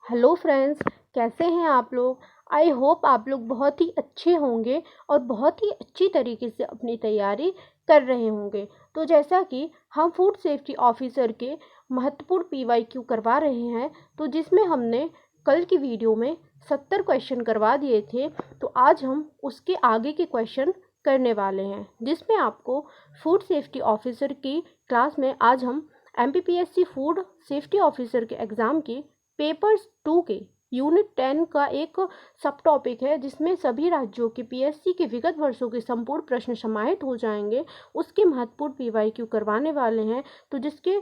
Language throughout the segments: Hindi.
हेलो फ्रेंड्स, कैसे हैं आप लोग। आई होप आप लोग बहुत ही अच्छे होंगे और बहुत ही अच्छी तरीके से अपनी तैयारी कर रहे होंगे। तो जैसा कि हम फूड सेफ्टी ऑफिसर के महत्वपूर्ण पीवाईक्यू करवा रहे हैं, तो जिसमें हमने कल की वीडियो में 70 क्वेश्चन करवा दिए थे, तो आज हम उसके आगे के क्वेश्चन करने वाले हैं, जिसमें आपको फूड सेफ्टी ऑफिसर की क्लास में आज हम MPPSC फूड सेफ्टी ऑफिसर के एग्ज़ाम की पेपर्स 2 के यूनिट 10 का एक सब टॉपिक है, जिसमें सभी राज्यों के PSC के विगत वर्षों के संपूर्ण प्रश्न समाहित हो जाएंगे। उसके महत्वपूर्ण PYQ करवाने वाले हैं। तो जिसके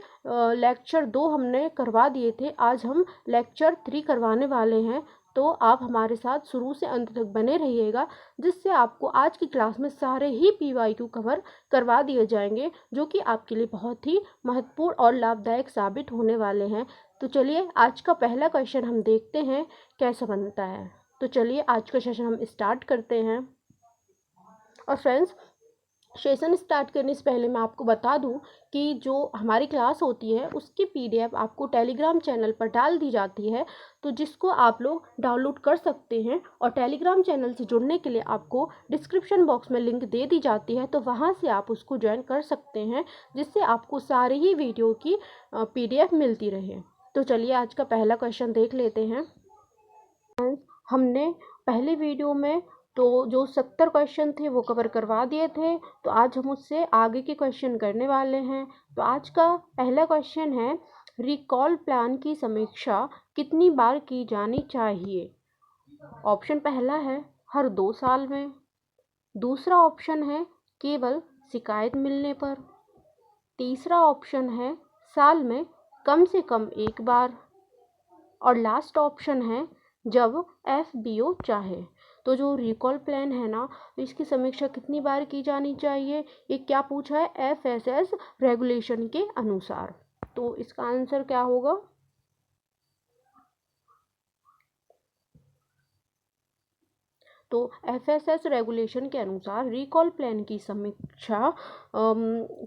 लेक्चर 2 हमने करवा दिए थे, आज हम लेक्चर 3 करवाने वाले हैं। तो आप हमारे साथ शुरू से अंत तक बने रहिएगा, जिससे आपको आज की क्लास में सारे ही PYQ कवर करवा दिए जाएंगे, जो कि आपके लिए बहुत ही महत्वपूर्ण और लाभदायक साबित होने वाले हैं। तो चलिए आज का पहला क्वेश्चन हम देखते हैं कैसा बनता है। तो चलिए आज का सेशन हम स्टार्ट करते हैं। और फ्रेंड्स, सेशन स्टार्ट करने से पहले मैं आपको बता दूं कि जो हमारी क्लास होती है उसकी PDF आपको टेलीग्राम चैनल पर डाल दी जाती है, तो जिसको आप लोग डाउनलोड कर सकते हैं। और टेलीग्राम चैनल से जुड़ने के लिए आपको डिस्क्रिप्शन बॉक्स में लिंक दे दी जाती है, तो वहाँ से आप उसको ज्वाइन कर सकते हैं, जिससे आपको सारी ही वीडियो की PDF मिलती रहे। तो चलिए आज का पहला क्वेश्चन देख लेते हैं। हमने पहले वीडियो में तो जो 70 क्वेश्चन थे वो कवर करवा दिए थे, तो आज हम उससे आगे के क्वेश्चन करने वाले हैं। तो आज का पहला क्वेश्चन है, रिकॉल प्लान की समीक्षा कितनी बार की जानी चाहिए। ऑप्शन पहला है हर 2 साल में, दूसरा ऑप्शन है केवल शिकायत मिलने पर, तीसरा ऑप्शन है साल में कम से कम एक बार, और लास्ट ऑप्शन है जब FBO चाहे। तो जो रिकॉल प्लान है ना, इसकी समीक्षा कितनी बार की जानी चाहिए, ये क्या पूछा है, FSS रेगुलेशन के अनुसार। तो इसका आंसर क्या होगा। तो FSS रेगुलेशन के अनुसार रिकॉल प्लान की समीक्षा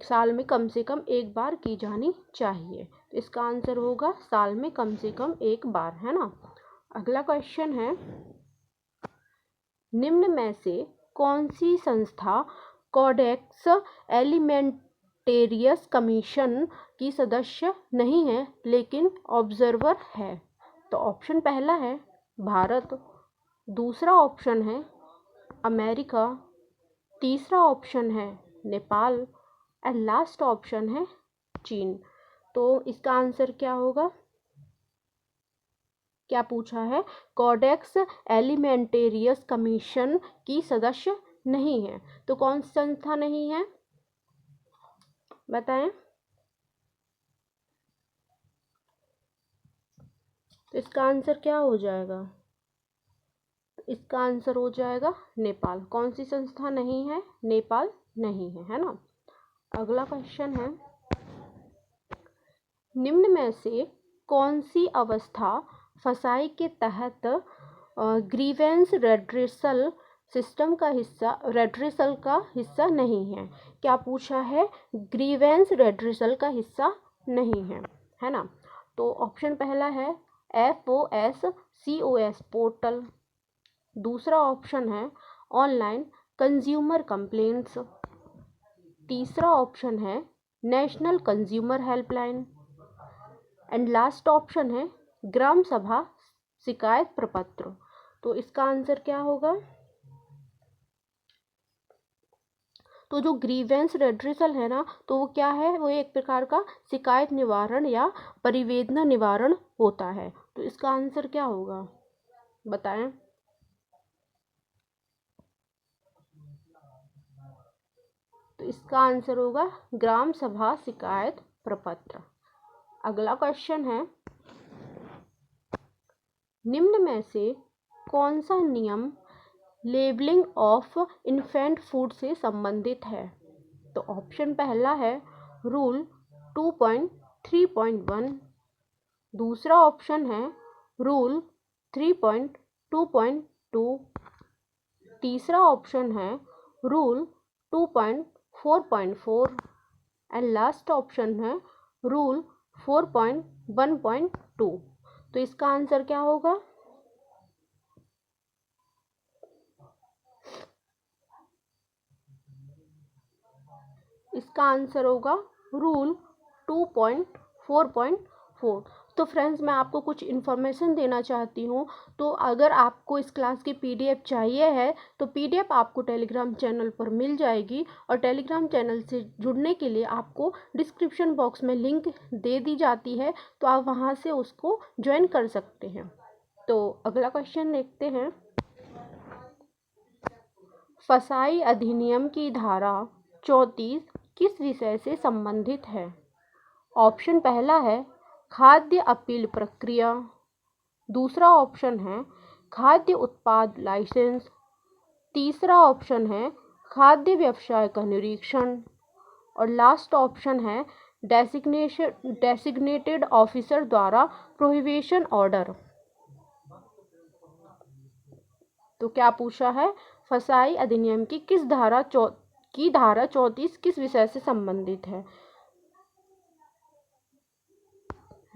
साल में कम से कम एक बार की जानी चाहिए। तो इसका आंसर होगा साल में कम से कम एक बार, है ना। अगला क्वेश्चन है, निम्न में से कौन सी संस्था कोडेक्स एलिमेंटेरियस कमीशन की सदस्य नहीं है लेकिन ऑब्जर्वर है। तो ऑप्शन पहला है भारत, दूसरा ऑप्शन है अमेरिका, तीसरा ऑप्शन है नेपाल, एंड लास्ट ऑप्शन है चीन। तो इसका आंसर क्या होगा। क्या पूछा है, कोडेक्स एलिमेंटेरियस कमीशन की सदस्य नहीं है, तो कौन सी संस्था नहीं है बताएं। तो इसका आंसर क्या हो जाएगा, इसका आंसर हो जाएगा नेपाल। कौन सी संस्था नहीं है, नेपाल नहीं है ना। अगला क्वेश्चन है, निम्न में से कौन सी अवस्था फसाई के तहत ग्रीवेंस रेड्रेसल सिस्टम का रेड्रेसल का हिस्सा नहीं है। क्या पूछा है, ग्रीवेंस रेड्रेसल का हिस्सा नहीं है ना। तो ऑप्शन पहला है FOSCOS पोर्टल, दूसरा ऑप्शन है ऑनलाइन कंज्यूमर कंप्लेंट्स, तीसरा ऑप्शन है national consumer helpline, and last option है ग्राम सभा शिकायत प्रपत्र। तो इसका आंसर क्या होगा। तो जो ग्रीवेंस रेड्रेसल है ना, तो वो क्या है, वो एक प्रकार का शिकायत निवारण या परिवेदना निवारण होता है। तो इसका आंसर क्या होगा बताएं। तो इसका आंसर होगा ग्राम सभा शिकायत प्रपत्र। अगला क्वेश्चन है, निम्न में से कौन सा नियम लेबलिंग ऑफ इन्फेंट फूड से संबंधित है। तो ऑप्शन पहला है रूल 2.3.1, दूसरा ऑप्शन है रूल 3.2.2, तीसरा ऑप्शन है रूल 2.4.4, एंड लास्ट ऑप्शन है रूल 4.1.2। तो इसका आंसर क्या होगा? इसका आंसर होगा रूल 2.4.4। तो फ्रेंड्स, मैं आपको कुछ इन्फॉर्मेशन देना चाहती हूँ। तो अगर आपको इस क्लास की पीडीएफ चाहिए है तो पीडीएफ आपको टेलीग्राम चैनल पर मिल जाएगी, और टेलीग्राम चैनल से जुड़ने के लिए आपको डिस्क्रिप्शन बॉक्स में लिंक दे दी जाती है, तो आप वहाँ से उसको ज्वाइन कर सकते हैं। तो अगला क्वेश्चन देखते हैं। फसाई अधिनियम की धारा 34 किस विषय से संबंधित है? ऑप्शन पहला है खाद्य अपील प्रक्रिया, दूसरा ऑप्शन है खाद्य उत्पाद लाइसेंस, तीसरा ऑप्शन है खाद्य व्यवसाय का निरीक्षण, और लास्ट ऑप्शन है डेसिग्नेटेड ऑफिसर द्वारा प्रोहिबिशन ऑर्डर। तो क्या पूछा है? फसाई अधिनियम की धारा 34 किस विषय से संबंधित है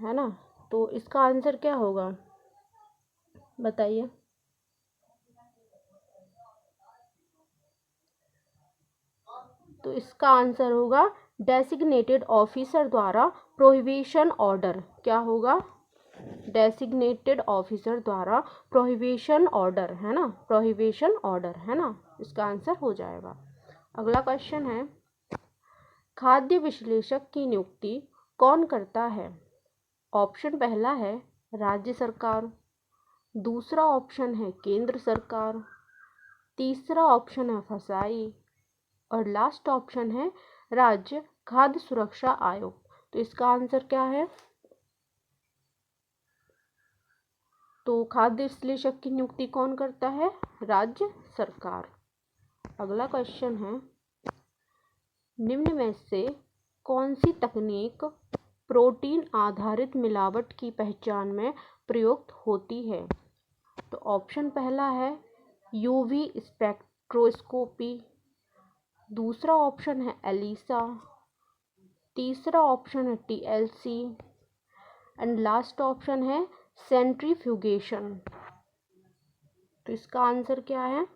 ना? तो इसका आंसर क्या होगा, बताइए। तो इसका आंसर होगा डेसिग्नेटेड ऑफिसर द्वारा प्रोहिबिशन ऑर्डर। क्या होगा? डेसिग्नेटेड ऑफिसर द्वारा प्रोहिबिशन ऑर्डर, है ना? प्रोहिबिशन ऑर्डर, है ना? इसका आंसर हो जाएगा। अगला क्वेश्चन है, खाद्य विश्लेषक की नियुक्ति कौन करता है? ऑप्शन पहला है राज्य सरकार, दूसरा ऑप्शन है केंद्र सरकार, तीसरा ऑप्शन है फसाई, और लास्ट ऑप्शन है राज्य खाद्य सुरक्षा आयोग। तो इसका आंसर क्या है? तो खाद्य विश्लेषक की नियुक्ति कौन करता है? राज्य सरकार। अगला क्वेश्चन है, निम्न में से कौन सी तकनीक प्रोटीन आधारित मिलावट की पहचान में प्रयुक्त होती है? तो ऑप्शन पहला है यूवी स्पेक्ट्रोस्कोपी, दूसरा ऑप्शन है एलिसा, तीसरा ऑप्शन है टीएलसी, एंड लास्ट ऑप्शन है सेंट्रीफ्यूगेशन। तो इसका आंसर क्या है?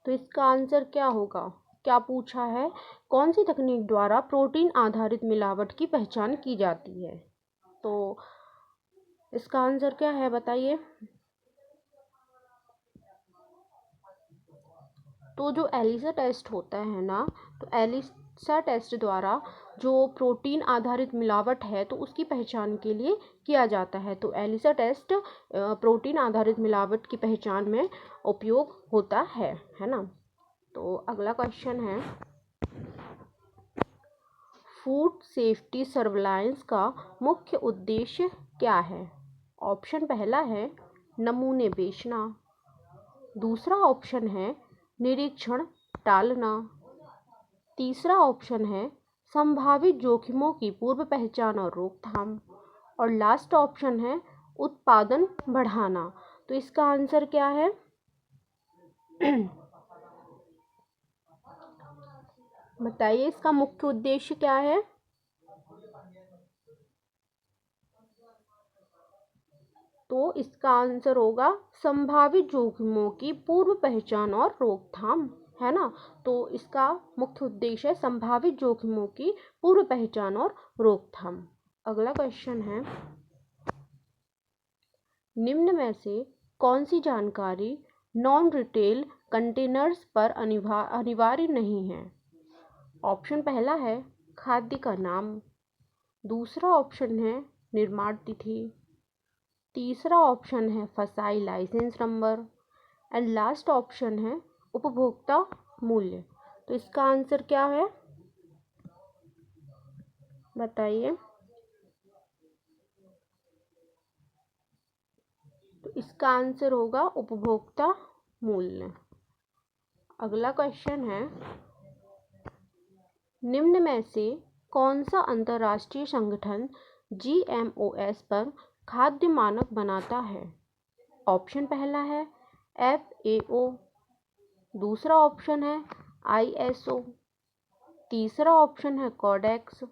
तो इसका आंसर क्या होगा? क्या पूछा है? कौन सी तकनीक द्वारा प्रोटीन आधारित मिलावट की पहचान की जाती है? तो इसका आंसर क्या है, बताइए। तो जो एलिसा टेस्ट होता है ना, तो एलिसा टेस्ट द्वारा जो प्रोटीन आधारित मिलावट है तो उसकी पहचान के लिए किया जाता है। तो एलिसा टेस्ट प्रोटीन आधारित मिलावट की पहचान में उपयोग होता है ना? तो अगला क्वेश्चन है, फूड सेफ्टी सर्विलांस का मुख्य उद्देश्य क्या है? ऑप्शन पहला है नमूने बेचना, दूसरा ऑप्शन है निरीक्षण टालना, तीसरा ऑप्शन है संभावित जोखिमों की पूर्व पहचान और रोकथाम, और लास्ट ऑप्शन है उत्पादन बढ़ाना। तो इसका आंसर क्या है? बताइए, इसका मुख्य उद्देश्य क्या है? तो इसका आंसर होगा संभावित जोखिमों की पूर्व पहचान और रोकथाम, है ना? तो इसका मुख्य उद्देश्य है संभावित जोखिमों की पूर्व पहचान और रोकथाम। अगला क्वेश्चन है, निम्न में से कौन सी जानकारी नॉन रिटेल कंटेनर्स पर अनिवार्य नहीं है? ऑप्शन पहला है खाद्य का नाम, दूसरा ऑप्शन है निर्माण तिथि, तीसरा ऑप्शन है FSSAI license number, and last option है उपभोक्ता मूल्य। तो इसका आंसर क्या है, बताइए। तो इसका आंसर होगा उपभोक्ता मूल्य। अगला क्वेश्चन है, निम्न में से कौन सा अंतर्राष्ट्रीय संगठन जीएमओएस पर खाद्य मानक बनाता है? ऑप्शन पहला है FAO, दूसरा ऑप्शन है ISO, तीसरा ऑप्शन है कोडेक्स,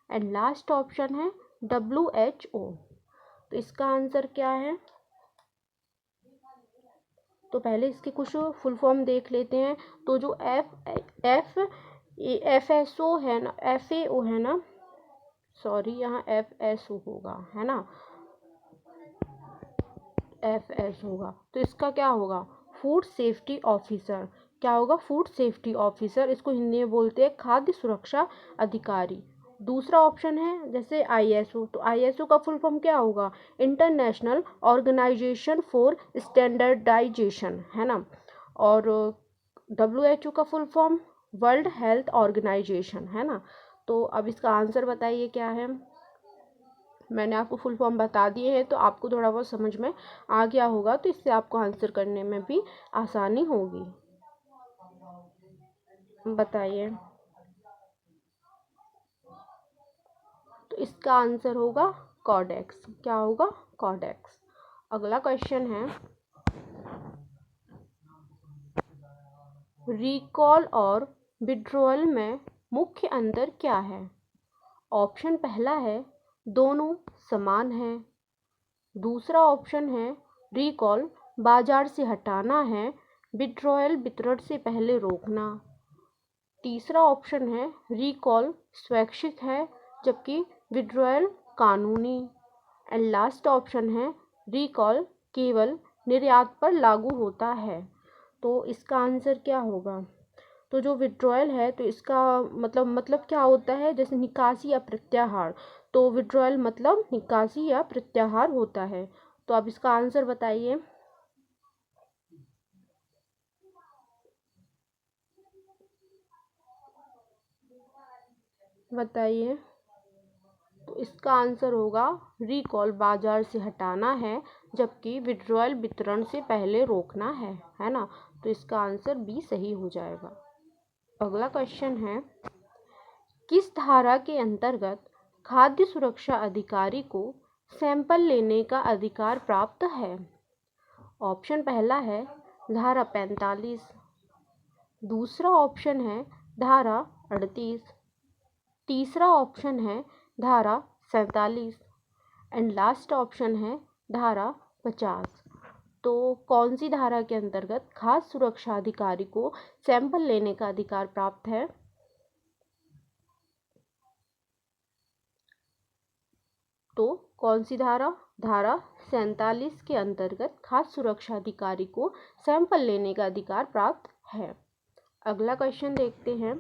एंड लास्ट ऑप्शन है WHO। तो इसका आंसर क्या है? तो पहले इसके कुछ फुल फॉर्म देख लेते हैं। तो जो एफ एस ओ है ना, एफ ए ओ है ना, सॉरी यहाँ एफ एस ओ होगा, है ना, एफ एस होगा। तो इसका क्या होगा? Food safety officer. क्या होगा? Food safety officer. इसको हिंदी में बोलते हैं खाद्य सुरक्षा अधिकारी। दूसरा ऑप्शन है जैसे आईएसओ। तो आईएसओ का फुल फॉर्म क्या होगा? इंटरनेशनल ऑर्गेनाइजेशन फॉर स्टैंडर्डाइजेशन, है ना। और डब्ल्यूएचओ का full form world health organization, है ना। तो अब इसका आंसर बताइए क्या है? मैंने आपको फुल फॉर्म बता दिए हैं, तो आपको थोड़ा बहुत समझ में आ गया होगा, तो इससे आपको आंसर करने में भी आसानी होगी। बताइए। तो इसका आंसर होगा कोडेक्स। क्या होगा? कोडेक्स। अगला क्वेश्चन है, रिकॉल और विड्रॉल में मुख्य अंतर क्या है? ऑप्शन पहला है दोनों समान है। दूसरा ऑप्शन है रिकॉल बाजार से हटाना है, विड्रॉयल वितरण से पहले रोकना। तीसरा ऑप्शन है रिकॉल स्वैच्छिक है जबकि विड्रॉयल कानूनी। एंड लास्ट ऑप्शन है रिकॉल केवल निर्यात पर लागू होता है। तो इसका आंसर क्या होगा? तो जो विड्रॉयल है, तो इसका मतलब क्या होता है? जैसे निकासी या प्रत्याहार। तो विड्रॉयल मतलब निकासी या प्रत्याहार होता है। तो अब इसका आंसर बताइए। बताइए। तो इसका आंसर होगा रिकॉल बाजार से हटाना है जबकि विड्रॉयल वितरण से पहले रोकना है ना। तो इसका आंसर बी सही हो जाएगा। अगला क्वेश्चन है, किस धारा के अंतर्गत खाद्य सुरक्षा अधिकारी को सैंपल लेने का अधिकार प्राप्त है? ऑप्शन पहला है धारा 45। दूसरा ऑप्शन है धारा 38। तीसरा ऑप्शन है धारा 47 एंड लास्ट ऑप्शन है धारा 50। तो कौन सी धारा के अंतर्गत खाद्य सुरक्षा अधिकारी को सैंपल लेने का अधिकार प्राप्त है? तो कौन सी धारा? धारा 47 के अंतर्गत खाद्य सुरक्षा अधिकारी को सैंपल लेने का अधिकार प्राप्त है। अगला क्वेश्चन देखते हैं,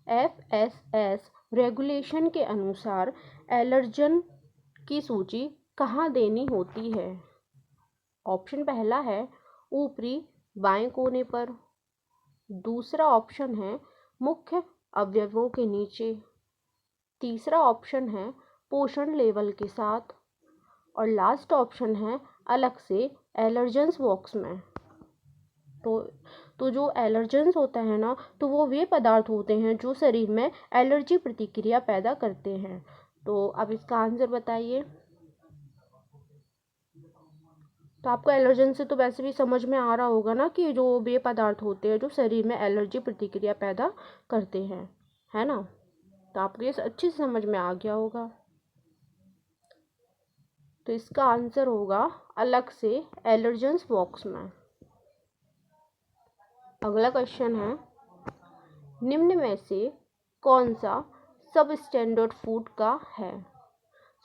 FSS रेगुलेशन के अनुसार एलर्जन की सूची कहाँ देनी होती है? ऑप्शन पहला है ऊपरी बाएं कोने पर। दूसरा ऑप्शन है मुख्य अवयवों के नीचे। तीसरा ऑप्शन है पोषण लेवल के साथ। और लास्ट ऑप्शन है अलग से एलर्जेंस बॉक्स में। तो जो एलर्जेंस होता है ना, तो वो वे पदार्थ होते हैं जो शरीर में एलर्जी प्रतिक्रिया पैदा करते हैं। तो अब इसका आंसर बताइए। तो आपको एलर्जन से तो वैसे भी समझ में आ रहा होगा ना कि जो वे पदार्थ होते हैं जो शरीर में एलर्जी प्रतिक्रिया पैदा करते हैं, है ना। तो आपको ये अच्छे से समझ में आ गया होगा। तो इसका आंसर होगा अलग से एलर्जेंस बॉक्स में। अगला क्वेश्चन है, निम्न में से कौन सा सब स्टैंडर्ड फूड का है?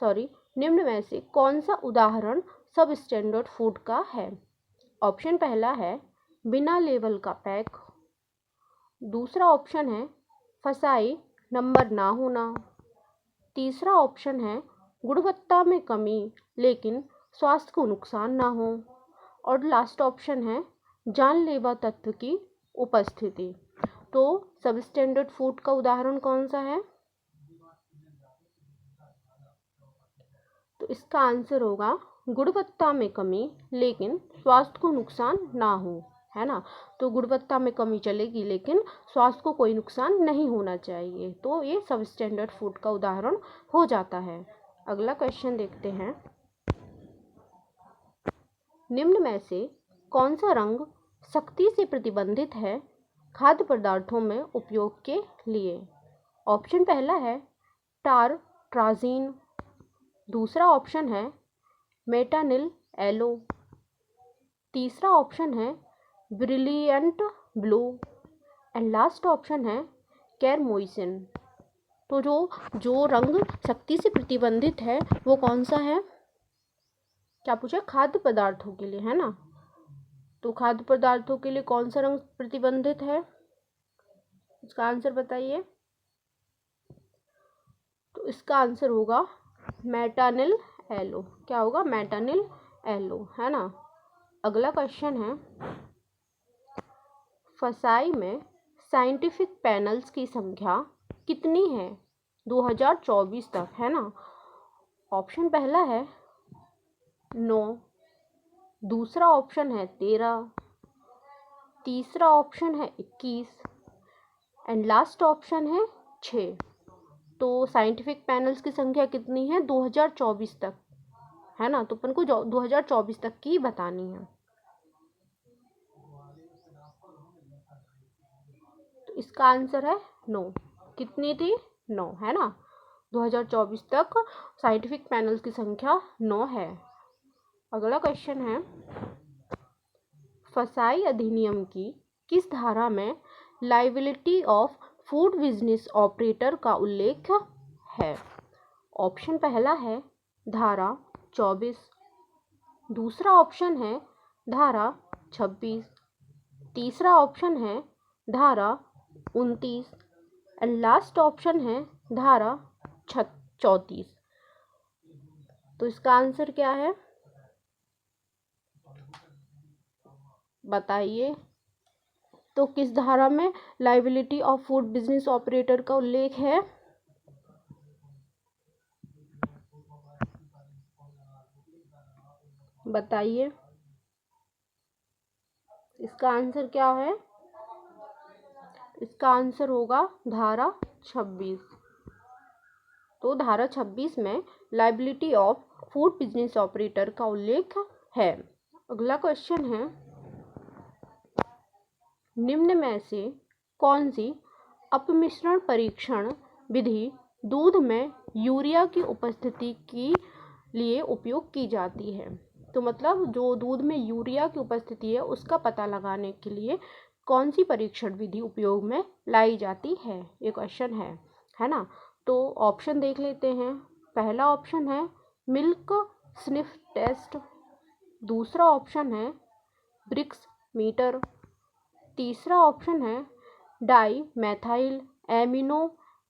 निम्न में से कौन सा उदाहरण सब स्टैंडर्ड फूड का है? ऑप्शन पहला है बिना लेबल का पैक। दूसरा ऑप्शन है फसाई नंबर ना होना। तीसरा ऑप्शन है गुणवत्ता में कमी लेकिन स्वास्थ्य को नुकसान ना हो। और लास्ट ऑप्शन है जानलेवा तत्व की उपस्थिति। तो सब स्टैंडर्ड फूड का उदाहरण कौन सा है? तो इसका आंसर होगा गुणवत्ता में कमी लेकिन स्वास्थ्य को नुकसान ना हो, है ना। तो गुणवत्ता में कमी चलेगी लेकिन स्वास्थ्य को कोई नुकसान नहीं होना चाहिए। तो ये सब स्टैंडर्ड फूड का उदाहरण हो जाता है। अगला क्वेश्चन देखते हैं, निम्न में से कौन सा रंग सख्ती से प्रतिबंधित है? खाद्य पदार्थों में उपयोग के लिए। ऑप्शन पहला है टारट्राजीन। दूसरा ऑप्शन है मेटानिल एलो। तीसरा ऑप्शन है brilliant blue. And last option है कैरमोइसिन। तो जो रंग शक्ति से प्रतिबंधित है वो कौन सा है? क्या पूछा? खाद्य पदार्थों के लिए, है ना। तो खाद्य पदार्थों के लिए कौन सा रंग प्रतिबंधित है? इसका आंसर बताइए। तो इसका आंसर होगा मेटानिल एलो। क्या होगा? मेटानिल एलो, है ना। अगला क्वेश्चन है, फसाई में साइंटिफिक पैनल्स की संख्या कितनी है 2024 तक, है ना। ऑप्शन पहला है 9, दूसरा ऑप्शन है 13, तीसरा ऑप्शन है 21 एंड लास्ट ऑप्शन है 6। तो साइंटिफिक पैनल्स की संख्या कितनी है 2024 तक, है ना। तो अपन को 2024 तक की बतानी है। तो इसका आंसर है 9। कितनी थी? 9, है ना। 2024 तक साइंटिफिक पैनल्स की संख्या 9 है। अगला क्वेश्चन है, फसाई अधिनियम की किस धारा में liability of food business operator का उल्लेख है? ऑप्शन पहला है धारा 24, दूसरा ऑप्शन है धारा 26, तीसरा ऑप्शन है धारा 29 एंड लास्ट ऑप्शन है धारा 34। तो इसका आंसर क्या है बताइए। तो किस धारा में liability of food business operator का उल्लेख है? बताइए। इसका आंसर क्या है? इसका आंसर होगा धारा 26। तो धारा 26 में liability of food business operator का उल्लेख है। अगला क्वेश्चन है, निम्न में से कौन सी अपमिश्रण परीक्षण विधि दूध में यूरिया की उपस्थिति के लिए उपयोग की जाती है? तो मतलब जो दूध में यूरिया की उपस्थिति है उसका पता लगाने के लिए कौन सी परीक्षण विधि उपयोग में लाई जाती है, ये क्वेश्चन है ना। तो ऑप्शन देख लेते हैं। पहला ऑप्शन है मिल्क स्निफ टेस्ट, दूसरा ऑप्शन है ब्रिक्स मीटर, तीसरा ऑप्शन है di methyl amino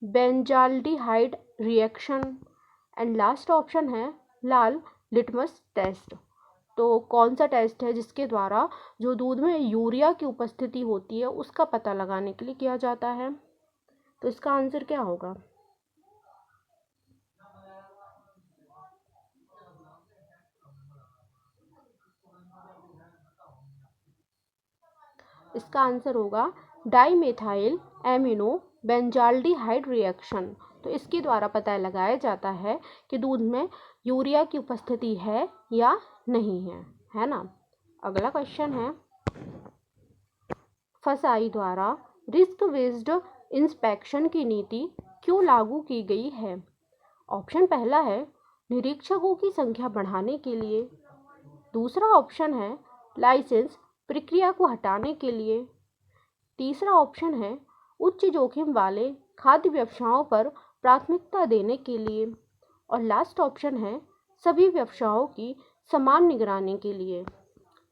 benzaldehyde reaction and last option है लाल लिटमस टेस्ट। तो कौन सा टेस्ट है जिसके द्वारा जो दूध में यूरिया की उपस्थिति होती है उसका पता लगाने के लिए किया जाता है? तो इसका आंसर क्या होगा? इसका आंसर होगा डाईमेथाइल एमिनो बेंजाल्डिहाइड रिएक्शन। तो इसके द्वारा पता लगाया जाता है कि दूध में यूरिया की उपस्थिति है या नहीं है ना। अगला क्वेश्चन है, फसाई द्वारा रिस्क बेस्ड इंस्पेक्शन की नीति क्यों लागू की गई है? ऑप्शन पहला है निरीक्षकों की संख्या बढ़ाने के लिए, दूसरा ऑप्शन है लाइसेंस प्रक्रिया को हटाने के लिए, तीसरा ऑप्शन है उच्च जोखिम वाले खाद्य व्यवसायों पर प्राथमिकता देने के लिए और लास्ट ऑप्शन है सभी व्यवसायों की समान निगरानी के लिए।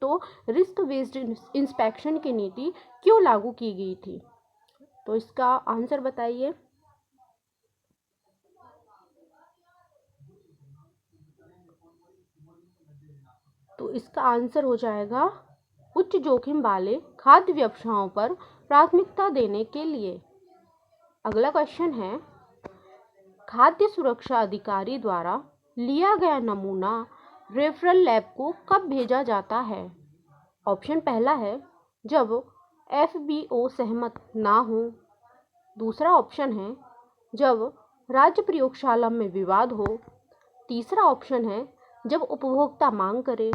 तो रिस्क बेस्ड इंस्पेक्शन की नीति क्यों लागू की गई थी? तो इसका आंसर बताइए। तो इसका आंसर हो जाएगा उच्च जोखिम वाले खाद्य व्यवसायों पर प्राथमिकता देने के लिए। अगला क्वेश्चन है, खाद्य सुरक्षा अधिकारी द्वारा लिया गया नमूना रेफरल लैब को कब भेजा जाता है? ऑप्शन पहला है जब FBO सहमत ना हो, दूसरा ऑप्शन है जब राज्य प्रयोगशाला में विवाद हो, तीसरा ऑप्शन है जब उपभोक्ता मांग करे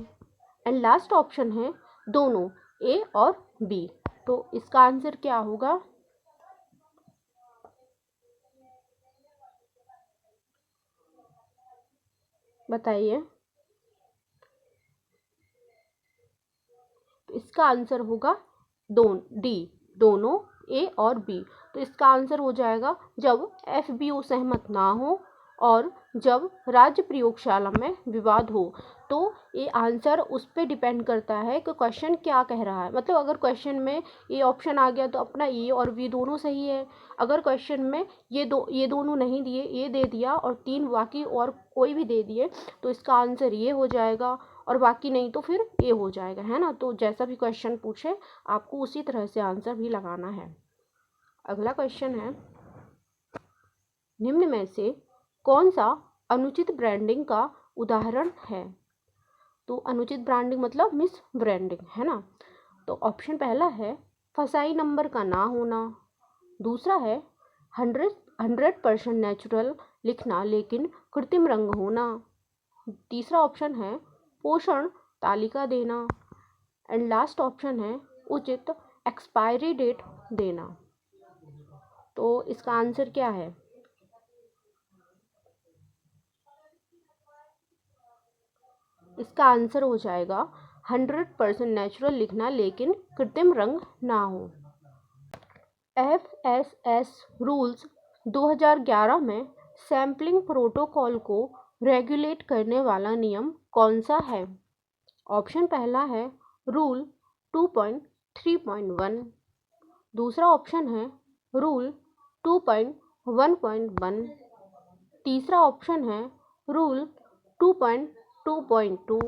एंड लास्ट ऑप्शन है दोनों, A और B। तो इसका आंसर क्या होगा? बताइए। तो इसका आंसर होगा डी, दोनों ए और बी। तो इसका आंसर हो जाएगा जब एफबीओ सहमत ना हो और जब राज्य प्रयोगशाला में विवाद हो। तो ये आंसर उस पर डिपेंड करता है कि क्वेश्चन क्या कह रहा है। मतलब अगर क्वेश्चन में ये ऑप्शन आ गया तो अपना ए और बी दोनों सही है। अगर क्वेश्चन में ये दोनों नहीं दिए, ए दे दिया और 3 बाकी और कोई भी दे दिए, तो इसका आंसर ये हो जाएगा और बाकी नहीं तो फिर ए हो जाएगा, है ना। तो जैसा भी क्वेश्चन पूछे आपको उसी तरह से आंसर भी लगाना है। अगला क्वेश्चन है, निम्न में से कौन सा अनुचित ब्रांडिंग का उदाहरण है। तो अनुचित ब्रांडिंग मतलब मिस ब्रांडिंग, है ना। तो ऑप्शन पहला है फसाई नंबर का ना होना, दूसरा है 100% नेचुरल लिखना लेकिन कृत्रिम रंग होना, तीसरा ऑप्शन है पोषण तालिका देना एंड लास्ट ऑप्शन है उचित एक्सपायरी डेट देना। तो इसका आंसर क्या है। इसका आंसर हो जाएगा 100% नेचुरल लिखना लेकिन कृत्रिम रंग ना हो। FSS रूल्स 2011 में सैम्पलिंग प्रोटोकॉल को रेगुलेट करने वाला नियम कौन सा है। ऑप्शन पहला है रूल 2.3.1, दूसरा ऑप्शन है रूल 2.1.1, तीसरा ऑप्शन है रूल 2.2.2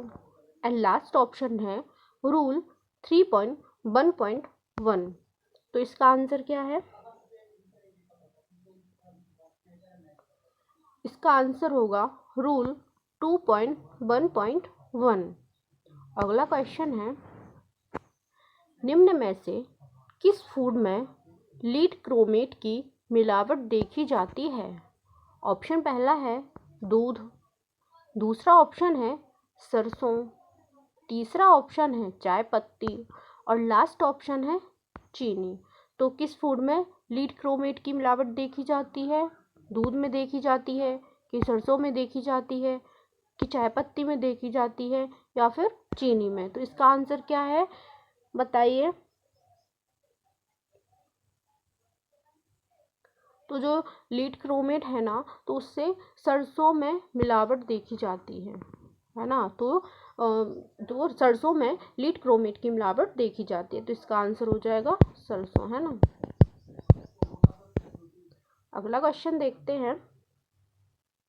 एंड लास्ट ऑप्शन है रूल 3.1.1। तो इसका आंसर क्या है। इसका आंसर होगा रूल 2.1.1। अगला क्वेश्चन है, निम्न में से किस फूड में लीड क्रोमेट की मिलावट देखी जाती है। ऑप्शन पहला है दूध, दूसरा ऑप्शन है सरसों, तीसरा ऑप्शन है चाय पत्ती और लास्ट ऑप्शन है चीनी। तो किस फूड में लीड क्रोमेट की मिलावट देखी जाती है। दूध में देखी जाती है कि सरसों में देखी जाती है कि चाय पत्ती में देखी जाती है या फिर चीनी में। तो इसका आंसर क्या है बताइए। तो जो लीड क्रोमेट है ना, तो उससे सरसों में मिलावट देखी जाती है ना। तो सरसों में लीड क्रोमेट की मिलावट देखी जाती है। तो इसका आंसर हो जाएगा सरसों, है ना। अगला क्वेश्चन देखते हैं,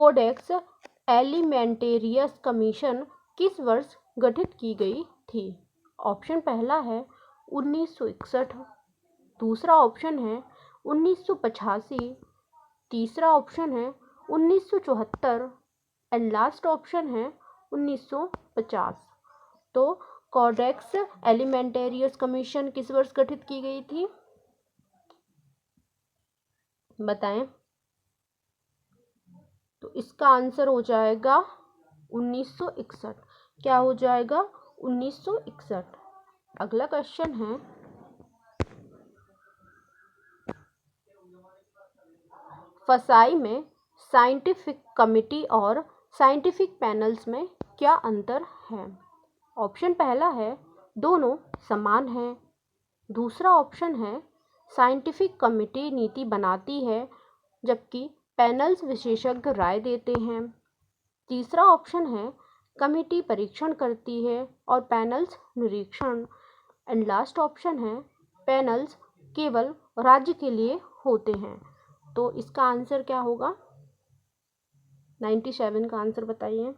कोडेक्स एलिमेंटेरियस कमीशन किस वर्ष गठित की गई थी। ऑप्शन पहला है 1961, दूसरा ऑप्शन है 1985, तीसरा ऑप्शन है 1974 एंड लास्ट ऑप्शन है 1950। तो कोडेक्स एलिमेंटेरियस कमीशन किस वर्ष गठित की गई थी बताएं। तो इसका आंसर हो जाएगा 1961। क्या हो जाएगा 1961। अगला क्वेश्चन है, फसाई में साइंटिफिक कमिटी और साइंटिफिक पैनल्स में क्या अंतर है। ऑप्शन पहला है दोनों समान हैं, दूसरा ऑप्शन है साइंटिफिक कमिटी नीति बनाती है जबकि पैनल्स विशेषज्ञ राय देते हैं, तीसरा ऑप्शन है कमिटी परीक्षण करती है और पैनल्स निरीक्षण एंड लास्ट ऑप्शन है पैनल्स केवल राज्य के लिए होते हैं। तो इसका आंसर क्या होगा 97 का आंसर बताइए।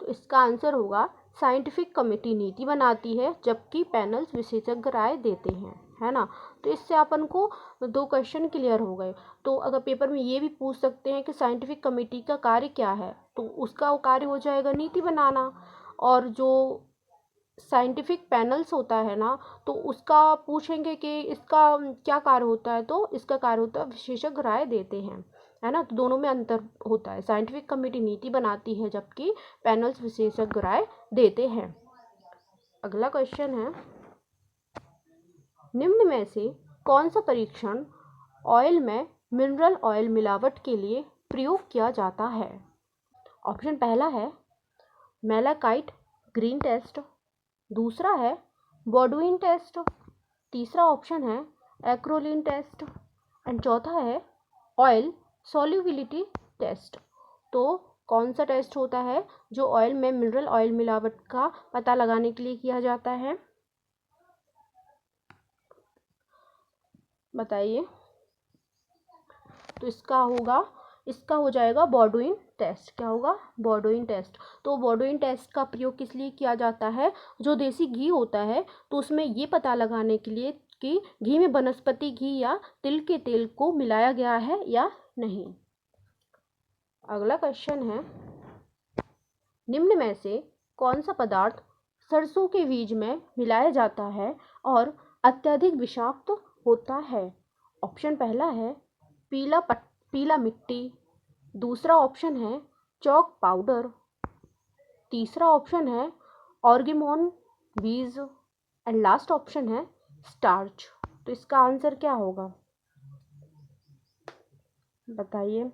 तो इसका आंसर होगा साइंटिफिक कमेटी नीति बनाती है जबकि पैनल्स विशेषज्ञ राय देते हैं, है ना। तो इससे अपन को 2 क्वेश्चन क्लियर हो गए। तो अगर पेपर में ये भी पूछ सकते हैं कि साइंटिफिक कमेटी का कार्य क्या है, तो उसका कार्य हो जाएगा नीति बनाना, और जो साइंटिफिक पैनल्स होता है ना, तो उसका पूछेंगे कि इसका क्या कार्य होता है, तो इसका कार्य होता है विशेषज्ञ राय देते हैं, है ना। तो दोनों में अंतर होता है, साइंटिफिक कमेटी नीति बनाती है जबकि पैनल्स विशेषज्ञ राय देते हैं। अगला क्वेश्चन है, निम्न में से कौन सा परीक्षण ऑयल में मिनरल ऑयल मिलावट के लिए प्रयोग किया जाता है? ऑप्शन पहला है मेलाकाइट ग्रीन टेस्ट, दूसरा है बॉडविन टेस्ट, तीसरा ऑप्शन है एक्रोलिन टेस्ट एंड चौथा है ऑयल सॉल्युबिलिटी टेस्ट। तो कौन सा टेस्ट होता है जो ऑयल में मिनरल ऑयल मिलावट का पता लगाने के लिए किया जाता है? बताइए। तो इसका हो जाएगा बॉडविन टेस्ट। क्या होगा? बॉडविन टेस्ट। तो बॉडविन टेस्ट का प्रयोग किस लिए किया जाता है? जो देसी घी होता है तो उसमें ये पता लगाने के लिए कि घी में वनस्पति घी या तिल के तेल को मिलाया गया है या नहीं। अगला क्वेश्चन है, निम्न में से कौन सा पदार्थ सरसों के बीज में मिलाया जाता है और अत्यधिक विषाक्त होता है? ऑप्शन पहला है पीला मिट्टी, दूसरा ऑप्शन है चॉक पाउडर, तीसरा ऑप्शन है ऑर्गेमोन बीज एंड लास्ट ऑप्शन है स्टार्च। तो इसका आंसर क्या होगा? बताइए।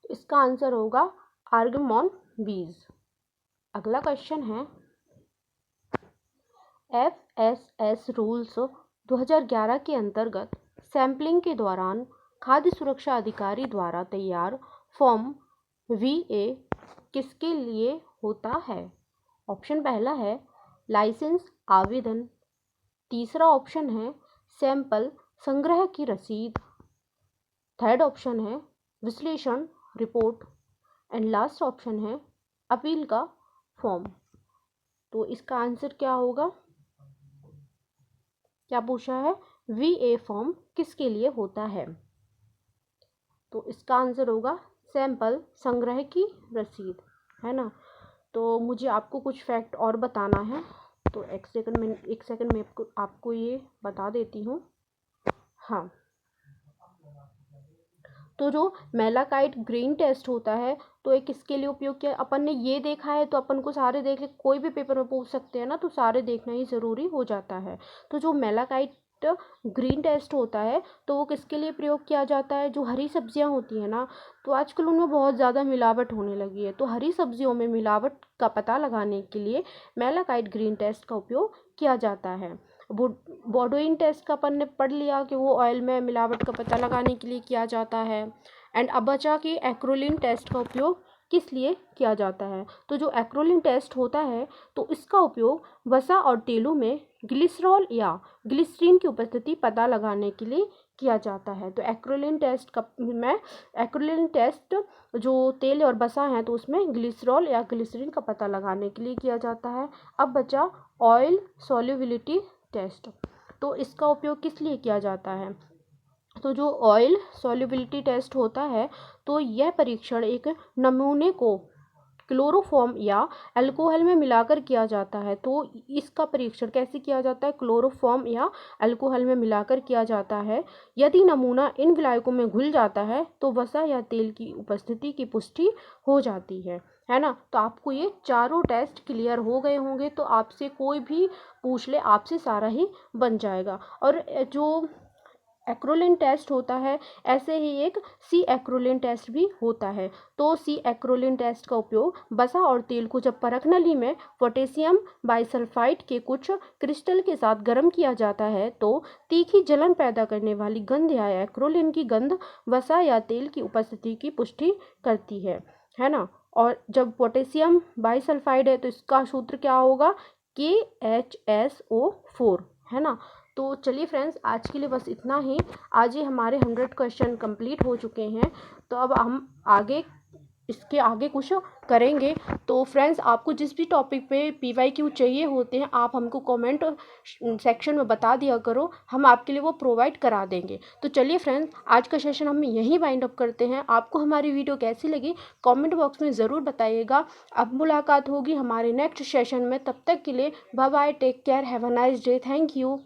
इसका आंसर होगा आर्गेमोन बीज। अगला क्वेश्चन है, FSS रूल्स 2011 के अंतर्गत सैंपलिंग के दौरान खाद्य सुरक्षा अधिकारी द्वारा तैयार फॉर्म VA किसके लिए होता है? ऑप्शन पहला है लाइसेंस आवेदन, तीसरा ऑप्शन है सैंपल संग्रह की रसीद, थर्ड ऑप्शन है विश्लेषण रिपोर्ट एंड लास्ट ऑप्शन है अपील का फॉर्म। तो इसका आंसर क्या होगा? क्या पूछा है? VA फॉर्म किसके लिए होता है? तो इसका आंसर होगा सैंपल संग्रह की रसीद, है ना। तो मुझे आपको कुछ फैक्ट और बताना है, तो एक सेकंड में आपको ये बता देती हूँ। हाँ, तो जो मेलाकाइट ग्रीन टेस्ट होता है तो एक किसके लिए उपयोग किया? अपन ने ये देखा है तो अपन को सारे देख ले, कोई भी पेपर में पूछ सकते हैं ना, तो सारे देखना ही ज़रूरी हो जाता है। तो जो मेलाकाइट ग्रीन टेस्ट होता है तो वो किसके लिए प्रयोग किया जाता है? जो हरी सब्जियां होती हैं ना, तो आजकल उनमें बहुत ज़्यादा मिलावट होने लगी है, तो हरी सब्जियों में मिलावट का पता लगाने के लिए मेलाकाइट ग्रीन टेस्ट का उपयोग किया जाता है। बॉडविन टेस्ट का अपन ने पढ़ लिया कि वो ऑयल में मिलावट का पता लगाने के लिए किया जाता है। एंड अब बचा कि एक्रोलिन टेस्ट का उपयोग किस लिए किया जाता है? तो जो एक्रोलिन टेस्ट होता है तो इसका उपयोग वसा और तेलों में ग्लिसरॉल या ग्लिसरीन की उपस्थिति पता लगाने के लिए किया जाता है। तो एक्रोलिन टेस्ट जो तेल और वसा हैं तो उसमें ग्लिसरॉल या ग्लिसरीन का पता लगाने के लिए किया जाता है। अब बचा ऑयल सॉल्युबिलिटी टेस्ट, तो इसका उपयोग किस लिए किया जाता है? तो जो ऑयल सॉल्युबिलिटी टेस्ट होता है तो यह परीक्षण एक नमूने को क्लोरोफॉर्म या अल्कोहल में मिलाकर किया जाता है। तो इसका परीक्षण कैसे किया जाता है? क्लोरोफॉर्म या अल्कोहल में मिलाकर किया जाता है। यदि नमूना इन विलायकों में घुल जाता है तो वसा या तेल की उपस्थिति की पुष्टि हो जाती है ना। तो आपको ये चारों टेस्ट क्लियर हो गए होंगे, तो आपसे कोई भी पूछ ले आपसे सारा ही बन जाएगा। और जो एक्रोलिन टेस्ट होता है ऐसे ही एक सी एक्रोलिन टेस्ट भी होता है। तो सी एक्रोलिन टेस्ट का उपयोग वसा और तेल को जब परख नली में पोटेशियम बाइसल्फाइड के कुछ क्रिस्टल के साथ गर्म किया जाता है तो तीखी जलन पैदा करने वाली गंध या एक्रोलिन की गंध वसा या तेल की उपस्थिति की पुष्टि करती है ना। और जब पोटेशियम बाइसल्फाइड है तो इसका सूत्र क्या होगा? KHSO4, है ना। तो चलिए फ्रेंड्स, आज के लिए बस इतना ही। आज ही हमारे 100 क्वेश्चन कंप्लीट हो चुके हैं, तो अब हम इसके आगे कुछ करेंगे। तो फ्रेंड्स, आपको जिस भी टॉपिक पे PYQ चाहिए होते हैं आप हमको कमेंट सेक्शन में बता दिया करो, हम आपके लिए वो प्रोवाइड करा देंगे। तो चलिए फ्रेंड्स, आज का सेशन हम यहीं वाइंड अप करते हैं। आपको हमारी वीडियो कैसी लगी कमेंट बॉक्स में ज़रूर बताइएगा। अब मुलाकात होगी हमारे नेक्स्ट सेशन में, तब तक के लिए bye bye, take care, have a nice day, thank you.